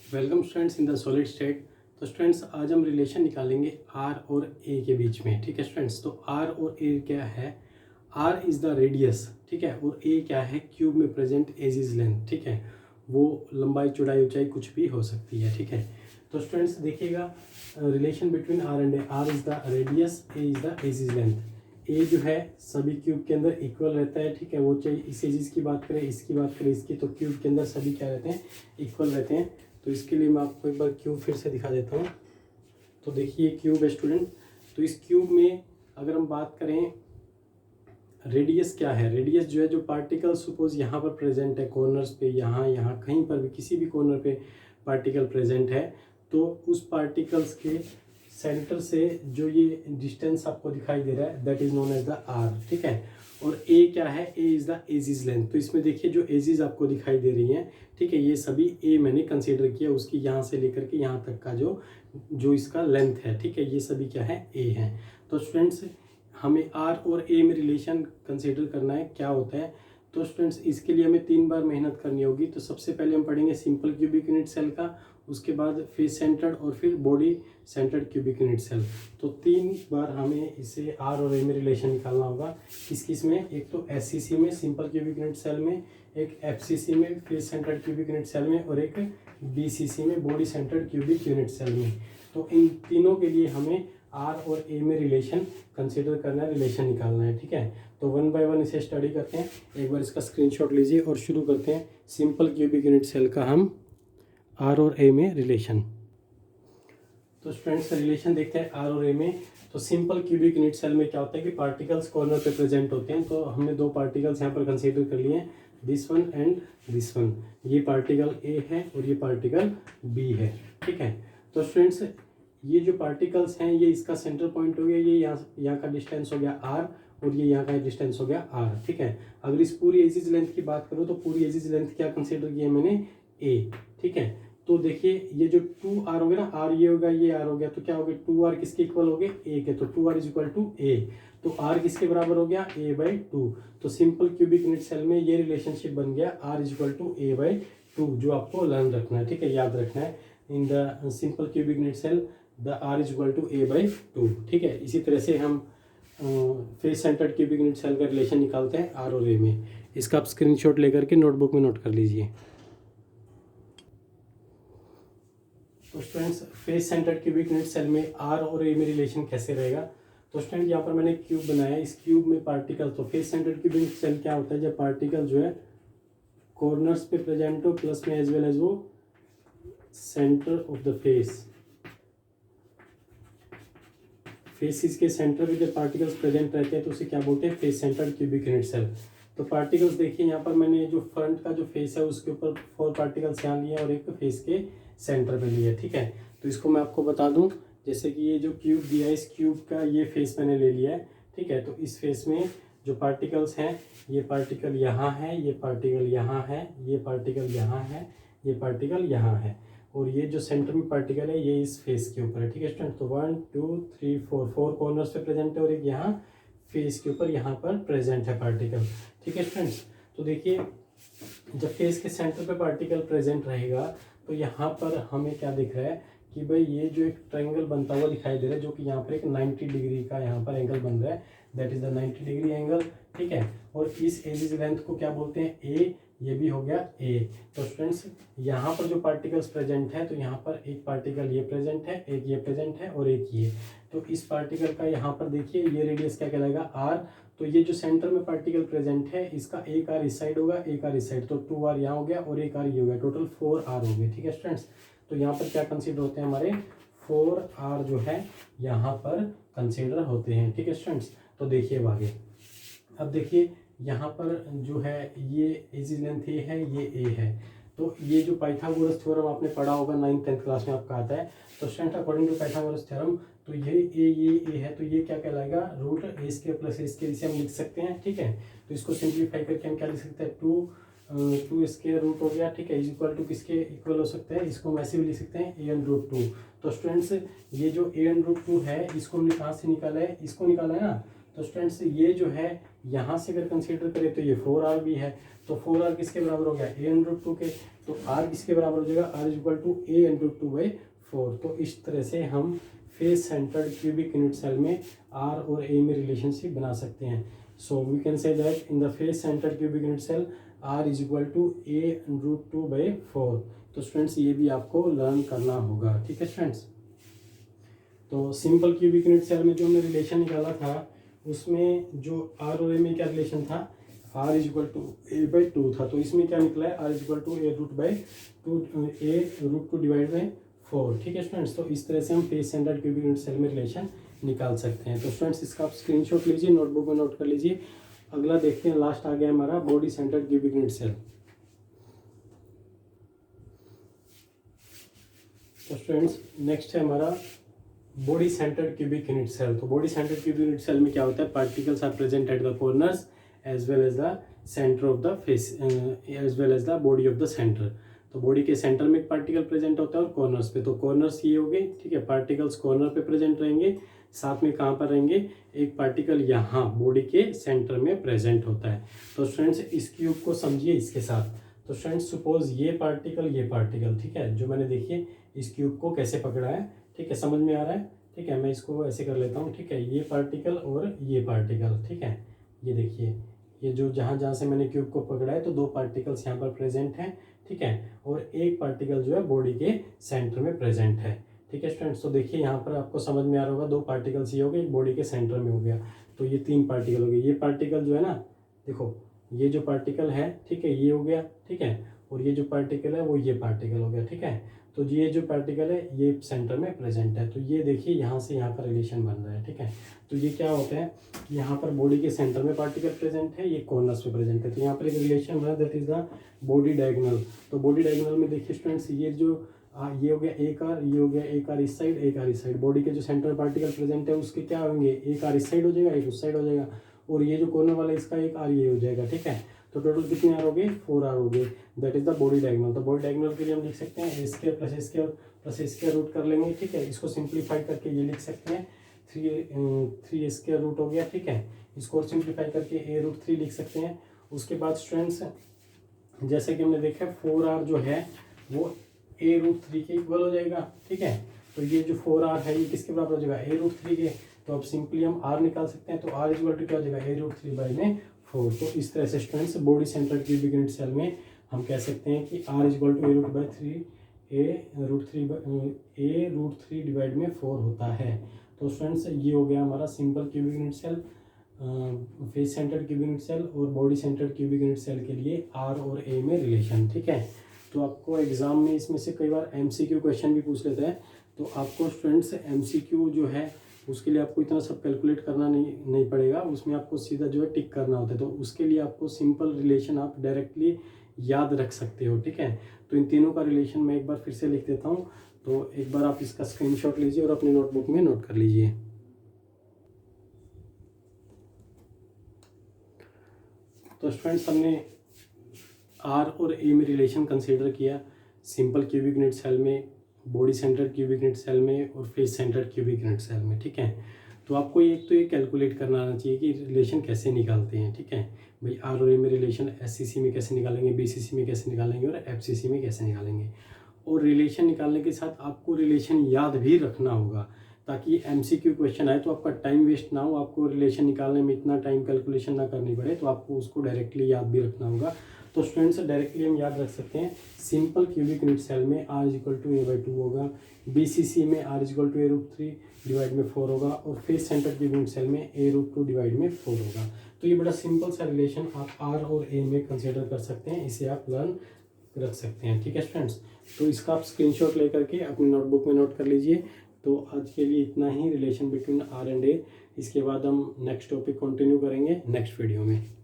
Welcome students in the solid state. तो students आज हम रिलेशन निकालेंगे आर और ए के बीच में। ठीक है स्टूडेंट्स, तो आर और ए क्या है? आर इज़ द रेडियस, ठीक है, और ए क्या है? क्यूब में प्रेजेंट एज इज लेंथ। ठीक है, वो लंबाई चौड़ाई ऊंचाई कुछ भी हो सकती है। ठीक है, तो स्टूडेंट्स देखिएगा relation between R and A. R is the radius, A is the edge is length. A जो है सभी क्यूब के अंदर इक्वल रहता है। ठीक है, वो चाहे इस एजिस की बात करें, इसकी बात करें, इसकी, तो क्यूब के अंदर सभी क्या रहते हैं? इक्वल रहते हैं। तो इसके लिए मैं आपको एक बार क्यूब फिर से दिखा देता हूँ। तो देखिए क्यूब है स्टूडेंट। तो इस क्यूब में अगर हम बात करें रेडियस क्या है, रेडियस जो है, जो पार्टिकल सपोज यहाँ पर प्रेजेंट है कॉर्नर्स पे, यहाँ कहीं पर भी किसी भी कॉर्नर पे पार्टिकल प्रेजेंट है, तो उस पार्टिकल्स के सेंटर से जो ये डिस्टेंस आपको दिखाई दे रहा है that is known as the R. ठीक है, और ए क्या है? A is the edges length. तो इसमें देखिए जो एजिज आपको दिखाई दे रही हैं, ठीक है, ये सभी ए मैंने कंसीडर किया, उसकी यहाँ से लेकर के यहाँ तक का जो इसका लेंथ है, ठीक है, ये सभी क्या है? ए है। तो स्टूडेंट्स हमें आर और ए में रिलेशन कंसीडर करना है, क्या होता है? तो स्टूडेंट्स इसके लिए हमें 3 बार मेहनत करनी होगी। तो सबसे पहले हम पढ़ेंगे सिंपल क्यूबिक यूनिट सेल का, उसके बाद फेस सेंटर्ड और फिर body centred cubic unit cell. तो 3 बार हमें इसे आर और ए में रिलेशन निकालना होगा। किस किस में? एक तो एससीसी में सिंपल क्यूबिक यूनिट सेल में, एक एफसीसी में face centred cubic unit cell में, और एक बीसीसी में body centred cubic unit cell में। तो इन तीनों के लिए हमें आर और ए में रिलेशन कंसिडर करना है, रिलेशन निकालना है। ठीक है, तो 1 बाय 1 इसे स्टडी करते हैं। एक बार इसका स्क्रीनशॉट लीजिए और शुरू करते हैं सिंपल क्यूबिक यूनिट सेल का हम आर और ए में रिलेशन। तो स्टूडेंट्स रिलेशन देखते हैं आर और ए में। तो सिंपल क्यूबिक यूनिट सेल में क्या होता है कि पार्टिकल्स कॉर्नर पे प्रेजेंट होते हैं। तो हमने 2 पार्टिकल्स यहाँ पर कंसीडर कर लिए हैं, this one and this one. ये पार्टिकल ए है और ये पार्टिकल बी है। ठीक है, तो स्टूडेंट्स ये जो पार्टिकल्स हैं, ये इसका सेंटर पॉइंट हो गया, ये यहाँ का डिस्टेंस हो गया आर, और ये यहाँ का डिस्टेंस हो गया आर। ठीक है, अगर इस पूरी एजिज लेंथ की बात करूँ तो पूरी एजिज लेंथ क्या कंसीडर किया मैंने? ए। ठीक है, तो देखिए ये जो 2r हो गया ना, आर ये होगा, ये आर हो गया, तो क्या हो गया? 2r किसके इक्वल हो गए? ए के। तो 2r इज इक्वल टू ए। तो r किसके बराबर हो गया? a by 2। तो सिंपल क्यूबिक यूनिट सेल में ये रिलेशनशिप बन गया r is equal to a by 2, जो आपको लर्न रखना है। ठीक है, याद रखना है। In the simple cubic unit cell the r is equal to a by 2। ठीक है, इसी तरह से हम face centred cubic unit cell का रिलेशन निकालते हैं आर और ए में। इसका आप स्क्रीनशॉट लेकर के नोटबुक में नोट कर लीजिए। तो students face centred cubic unit cell में आर और ए में रिलेशन कैसे रहेगा? तो स्टूडेंट यहाँ पर मैंने क्यूब बनाया है, इस क्यूब में पार्टिकल, तो face centred cubic unit cell क्या होता है? जब पार्टिकल जो है कॉर्नर्स पे प्रेजेंट हो, प्लस में एज वेल एज वो centre of the face, faces के सेंटर में जब पार्टिकल्स प्रेजेंट रहते हैं तो उसे क्या बोलते हैं? Face centred cubic unit cell. तो पार्टिकल्स देखिए यहाँ पर मैंने जो फ्रंट का जो फेस है उसके ऊपर 4 पार्टिकल्स यहाँ लिए और एक फेस के सेंटर पे लिया। ठीक है, तो इसको मैं आपको बता दूं, जैसे कि ये जो क्यूब दिया है, इस क्यूब का ये फेस मैंने ले लिया है। ठीक है, तो इस फेस में जो पार्टिकल्स हैं, ये पार्टिकल यहाँ है, ये पार्टिकल यहाँ है, ये पार्टिकल यहाँ है, ये पार्टिकल यहाँ है, और ये जो सेंटर में पार्टिकल है ये इस फेस के ऊपर है। ठीक है स्टूडेंट, तो 1 2 3 4 कॉर्नर्स पे प्रेजेंट है, और एक यहाँ फेस के ऊपर यहाँ पर प्रेजेंट है पार्टिकल। ठीक है स्टूडेंट्स, तो देखिए जब फेस के सेंटर पे पार्टिकल प्रेजेंट रहेगा तो यहाँ पर हमें क्या दिख रहा है कि भाई ये जो एक ट्रायंगल बनता हुआ दिखाई दे रहा है, जो कि यहाँ पर एक 90 डिग्री का यहाँ पर एंगल बन रहा है, that is the 90 degree angle. ठीक है, और इस एजिज लेंथ को क्या बोलते हैं? ए। ये भी हो गया ए। तो स्टूडेंट्स यहाँ पर जो पार्टिकल्स प्रेजेंट है, तो यहाँ पर एक पार्टिकल ये प्रेजेंट है, एक ये प्रेजेंट है, और एक ये। तो इस पार्टिकल का यहाँ पर देखिए ये रेडियस क्या कहलाएगा? आर। तो ये जो सेंटर में पार्टिकल प्रेजेंट है, इसका एक आर इस साइड होगा, एक आर इस साइड, तो 2r यहाँ हो गया और एक आर ये हो गया, टोटल 4r हो गए। ठीक है स्टूडेंट्स, तो यहाँ पर क्या कंसिडर होते हैं? हमारे 4r जो है यहाँ पर कंसिडर होते हैं। ठीक है स्टूडेंट्स, तो देखिए आगे, अब देखिए यहाँ पर जो है ये एजिज लेंथ ए है, ये ए है। तो ये जो पाइथागोरस थ्योरम आपने पढ़ा होगा 9th 10th क्लास में आपका आता है। तो student according to Pythagoras theorem, तो ये ए है, तो ये क्या कहलाएगा? Root a square plus a square, इसे हम लिख सकते हैं। ठीक है, तो इसको सिंप्लीफाई करके हम क्या लिख सकते हैं? 2 स्क्वायर रूट हो गया। ठीक है, इज इक्वल टू किसके इक्वल हो सकता है? इसको हम ऐसे भी लिख सकते हैं ए एन रूट 2। तो स्टूडेंट्स ये जो ए एन रूट 2 है, इसको हमने कहाँ से निकाला है? इसको निकाला है ना। तो स्टूडेंट्स ये जो है यहाँ से अगर कंसीडर करें तो ये 4r भी है, तो 4r किसके बराबर हो गया, a√2 के। तो r किसके बराबर हो जाएगा, r is equal to a√2/4। तो इस तरह से हम face centred cubic unit cell में r और a में रिलेशनशिप बना सकते हैं। So we can say that in the face centred cubic unit cell r is equal to a√2/4। तो स्टूडेंट्स ये भी आपको लर्न करना होगा, ठीक है स्टूडेंट्स। तो सिंपल क्यूबिक यूनिट सेल में जो हमने रिलेशन निकाला था उसमें जो r और a में क्या रिलेशन था, r is equal to a/2 था। तो इसमें क्या निकला है, r is equal to a√2/4, ठीक है स्टूडेंट्स। तो इस तरह से हम face centred cubic unit cell में रिलेशन निकाल सकते हैं। तो स्टूडेंट्स इसका आप स्क्रीनशॉट लीजिए, नोटबुक में नोट कर लीजिए। अगला देखते हैं, लास्ट आ गया हमारा body centred cubic unit cell. तो स्टूडेंट्स नेक्स्ट है हमारा body centred cubic unit cell. तो body centred cubic unit cell में क्या होता है, particles are present at the corners as well as the centre of the face as well as the body of the centre. तो body के centre में एक particle present होता है और कॉर्नर्स पे। तो कॉर्नर्स ये हो गए, ठीक है, पार्टिकल्स कॉर्नर पे प्रेजेंट रहेंगे, साथ में कहाँ पर रहेंगे, एक पार्टिकल यहाँ बॉडी के सेंटर में प्रेजेंट होता है। तो स्टूडेंट्स इस क्यूब को समझिए इसके साथ। तो स्टूडेंट्स सपोज ये पार्टिकल, ठीक है, जो मैंने देखिए इस क्यूब को कैसे पकड़ा है, ठीक है, समझ में आ रहा है, ठीक है। मैं इसको ऐसे कर लेता हूँ, ठीक है, ये पार्टिकल और ये पार्टिकल, ठीक है। ये देखिए, ये जो जहाँ से मैंने क्यूब को पकड़ा है तो दो पार्टिकल्स यहाँ पर प्रेजेंट हैं, ठीक है, और एक पार्टिकल जो है बॉडी के सेंटर में प्रेजेंट है, ठीक है स्टूडेंट्स। तो देखिए यहाँ पर आपको समझ में आ रहा होगा, दो पार्टिकल्स ये हो गए, एक बॉडी के सेंटर में हो गया, तो ये तीन पार्टिकल हो गए। ये पार्टिकल जो है ना, देखो ये जो पार्टिकल है, ठीक है, ये हो गया, ठीक है, और ये जो पार्टिकल है वो ये पार्टिकल हो गया, ठीक है। तो ये जो पार्टिकल है ये सेंटर में प्रेजेंट है। तो ये देखिए यहाँ से यहाँ का रिलेशन बन रहा है, ठीक है। तो ये क्या होता है, यहाँ पर बॉडी के सेंटर में पार्टिकल प्रेजेंट है, ये कॉर्नर्स पे प्रेजेंट है। तो यहाँ पर एक रिलेशन बना, that is the body diagonal. तो बॉडी डायगोनल में देखिए स्टूडेंट्स, ये जो ये हो गया एक आर, ये हो गया एक आर इस साइड, एक आर इस साइड। बॉडी के जो सेंटर में पार्टिकल प्रेजेंट है उसके क्या होंगे, एक आर इस साइड हो जाएगा, एक उस साइड हो जाएगा, और ये जो कॉर्नर वाला इसका एक आर ये हो जाएगा, ठीक है। तो टोटल कितने आर हो गए, 4 आर हो गए, that is the body diagonal. तो बॉडी डायगोनल के लिए हम लिख सकते हैं ए square plus a square root कर लेंगे, ठीक है। इसको सिंप्लीफाई करके ये लिख सकते हैं 3 स्क्वायर रूट हो गया, ठीक है। इसको और सिंप्लीफाई करके a√3 लिख सकते हैं। उसके बाद स्टूडेंट्स जैसे कि हमने देखा 4r जो है वो a√3 के इक्वल हो जाएगा, ठीक है। तो ये जो 4r है ये किसके बराबर हो जाएगा, a√3 के। तो अब सिंपली हम r निकाल सकते हैं, तो r इक्वल टू क्या हो जाएगा, a√3/4। तो इस तरह से students body centre cubic unit cell में हम कह सकते हैं कि r इक्वल टू a√3/4 होता है। तो स्टूडेंट्स ये हो गया हमारा simple cubic unit cell, face centred cubic unit cell और body centred cubic unit cell के लिए r और a में रिलेशन, ठीक है। तो आपको एग्जाम में इसमें से कई बार MCQ क्वेश्चन भी पूछ लेते हैं। तो आपको स्टूडेंट्स MCQ जो है उसके लिए आपको इतना सब कैलकुलेट करना नहीं पड़ेगा, उसमें आपको सीधा जो है टिक करना होता है। तो उसके लिए आपको सिंपल रिलेशन आप डायरेक्टली याद रख सकते हो, ठीक है। तो इन तीनों का रिलेशन मैं एक बार फिर से लिख देता हूँ। तो एक बार आप इसका स्क्रीनशॉट लीजिए और अपनी नोटबुक में नोट कर लीजिए। तो स्टूडेंट्स हमने r और a में रिलेशन कंसीडर किया, सिंपल क्यूबिक यूनिट सेल में, body centred cubic unit cell में और face centred cubic unit cell में, ठीक है। तो आपको एक तो ये कैलकुलेट करना आना चाहिए कि रिलेशन कैसे निकालते हैं, ठीक है भाई। r और a में रिलेशन SCC में कैसे निकालेंगे, BCC में कैसे निकालेंगे और FCC में कैसे निकालेंगे। और रिलेशन निकालने के साथ आपको रिलेशन याद भी रखना होगा, ताकि MCQ क्वेश्चन आए तो आपका टाइम वेस्ट ना हो, आपको रिलेशन निकालने में इतना टाइम कैलकुलेशन ना करनी पड़े, तो आपको उसको डायरेक्टली याद भी रखना होगा। तो स्टूडेंट्स डायरेक्टली हम याद रख सकते हैं, सिंपल क्यूबिक यूनिट सेल में r इक्वल टू a/2 होगा, BCC में r इक्वल टू a√3/4 होगा, और face centre cubic unit cell में a√2/4 होगा। तो ये बड़ा सिंपल सा रिलेशन आप r और a में कंसिडर कर सकते हैं, इसे आप लर्न रख सकते हैं, ठीक है स्टूडेंट्स। तो इसका आप स्क्रीनशॉट लेकर के अपनी नोटबुक में नोट कर लीजिए। तो आज के लिए इतना ही, relation between r and a। इसके बाद हम नेक्स्ट टॉपिक कंटिन्यू करेंगे नेक्स्ट वीडियो में।